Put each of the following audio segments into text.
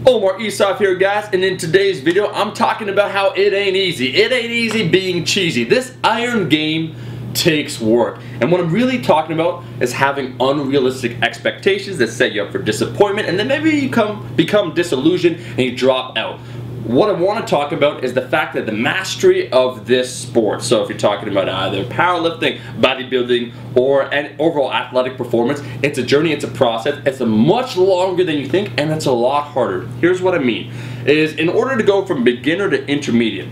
Omar Esaf here, guys, and in today's video I'm talking about how it ain't easy. It ain't easy being cheesy. This iron game takes work, and what I'm really talking about is having unrealistic expectations that set you up for disappointment, and then maybe you become disillusioned and you drop out. What I want to talk about is the fact that the mastery of this sport, so if you're talking about either powerlifting, bodybuilding, or an overall athletic performance, it's a journey, it's a process, it's a much longer than you think, and it's a lot harder. Here's what I mean, is in order to go from beginner to intermediate,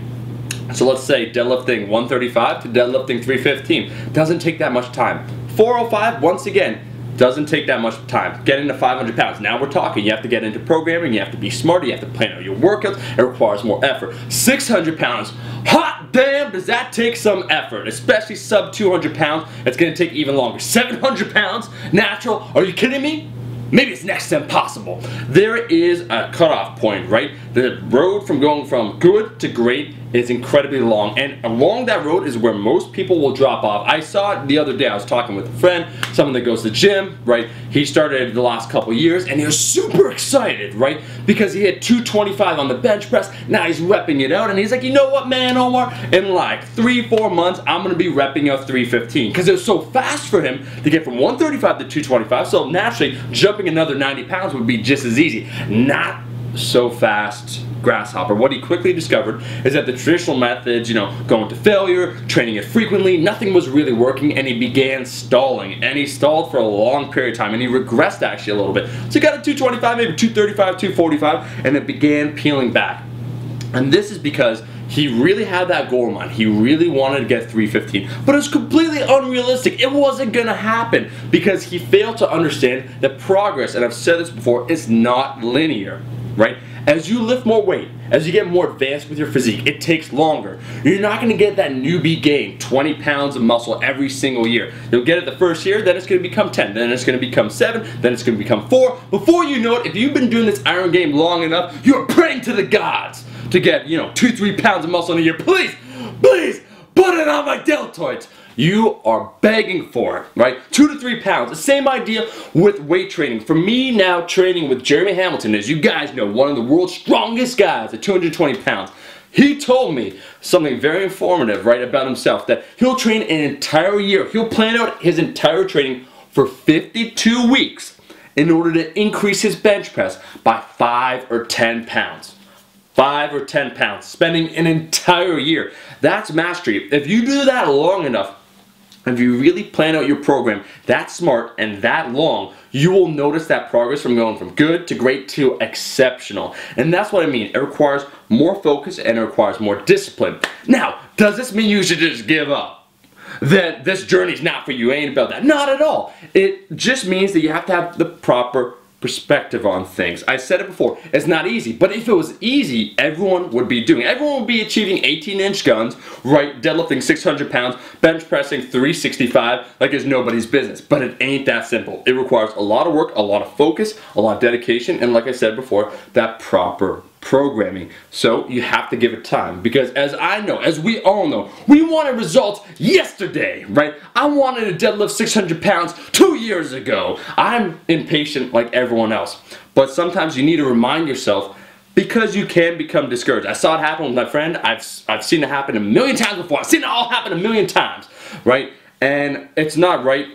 so let's say deadlifting 135 to deadlifting 315, doesn't take that much time. 405, once again, doesn't take that much time. Get into 500 pounds. Now we're talking. You have to get into programming. You have to be smarter. You have to plan out your workouts. It requires more effort. 600 pounds. Hot damn, does that take some effort? Especially sub 200 pounds. It's going to take even longer. 700 pounds? Natural? Are you kidding me? Maybe it's next to impossible. There is a cutoff point, right? The road from going from good to great is incredibly long, and along that road is where most people will drop off. I saw it the other day. I was talking with a friend, someone that goes to the gym, right? He started the last couple years and he was super excited, right? Because he had 225 on the bench press. Now he's repping it out and he's like, you know what, man, Omar? In like 3-4 months, I'm gonna be repping out 315 because it was so fast for him to get from 135 to 225. So naturally, jumping another 90 pounds would be just as easy. Not so fast, grasshopper. What he quickly discovered is that the traditional methods, going to failure, training it frequently, nothing was really working, and he began stalling, and he stalled for a long period of time, and he regressed actually a little bit. So he got to 225, maybe 235, 245, and it began peeling back. And this is because he really had that goal in mind. He really wanted to get 315, but it was completely unrealistic. It wasn't gonna happen because he failed to understand that progress, and I've said this before, is not linear, right? As you lift more weight, as you get more advanced with your physique, it takes longer. You're not gonna get that newbie gain, 20 pounds of muscle every single year. You'll get it the first year, then it's gonna become 10, then it's gonna become 7, then it's gonna become 4. Before you know it, if you've been doing this iron game long enough, you're praying to the gods to get, 2-3 pounds of muscle in a year. Please, please, put it on my deltoids. You are begging for it, right? 2 to 3 pounds. The same idea with weight training. For me now, training with Jeremy Hamilton, as you guys know, one of the world's strongest guys at 220 pounds. He told me something very informative, right, about himself, that he'll train an entire year. He'll plan out his entire training for 52 weeks in order to increase his bench press by 5 or 10 pounds. 5 or 10 pounds, spending an entire year. That's mastery. If you do that long enough, if you really plan out your program that smart and that long, you will notice that progress from going from good to great to exceptional. And that's what I mean. It requires more focus and it requires more discipline. Now, does this mean you should just give up? That this journey's not for you, ain't about that. Not at all. It just means that you have to have the proper perspective on things. I said it before, it's not easy, but if it was easy, everyone would be doing it. Everyone would be achieving 18-inch guns, right, deadlifting 600 pounds, bench pressing 365 like it's nobody's business. But it ain't that simple. It requires a lot of work, a lot of focus, a lot of dedication, and like I said before, that proper programming. So you have to give it time, because as I know, as we all know, we wanted results yesterday, right? I wanted to deadlift 600 pounds 2 years ago. I'm impatient like everyone else, but sometimes you need to remind yourself, because you can become discouraged. I saw it happen with my friend. I've seen it happen a million times before. I've seen it all happen a million times, right? And it's not right.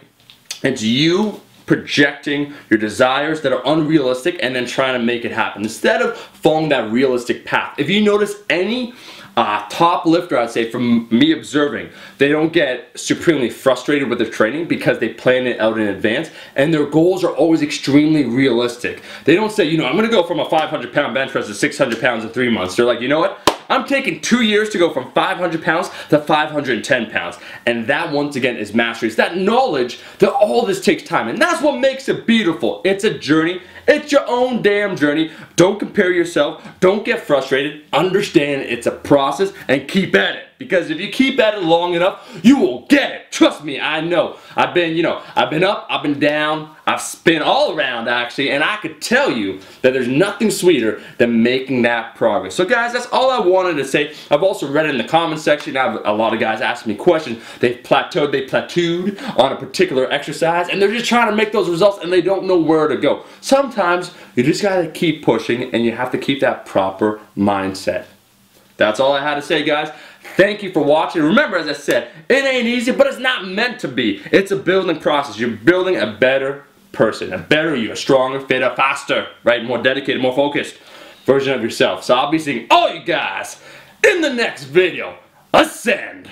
It's you projecting your desires that are unrealistic and then trying to make it happen instead of following that realistic path. If you notice any top lifter, I'd say, from me observing, they don't get supremely frustrated with their training because they plan it out in advance, and their goals are always extremely realistic. They don't say, I'm gonna go from a 500 pound bench press to 600 pounds in 3 months. They're like, you know what? I'm taking 2 years to go from 500 pounds to 510 pounds. And that, once again, is mastery. It's that knowledge that all this takes time. And that's what makes it beautiful. It's a journey. It's your own damn journey. Don't compare yourself. Don't get frustrated. Understand it's a process and keep at it. Because if you keep at it long enough, you will get it. Trust me, I know. I've been up, I've been down, I've spin all around actually, and I could tell you that there's nothing sweeter than making that progress. So guys, that's all I wanted to say. I've also read it in the comment section. I have a lot of guys asking me questions. They've plateaued on a particular exercise, and they're just trying to make those results and they don't know where to go. Sometimes sometimes you just gotta keep pushing and you have to keep that proper mindset. That's all I had to say, guys. Thank you for watching. Remember, as I said, it ain't easy, but it's not meant to be. It's a building process. You're building a better person, a better you, a stronger, fitter, faster, right? More dedicated, more focused version of yourself. So I'll be seeing all you guys in the next video. Ascend!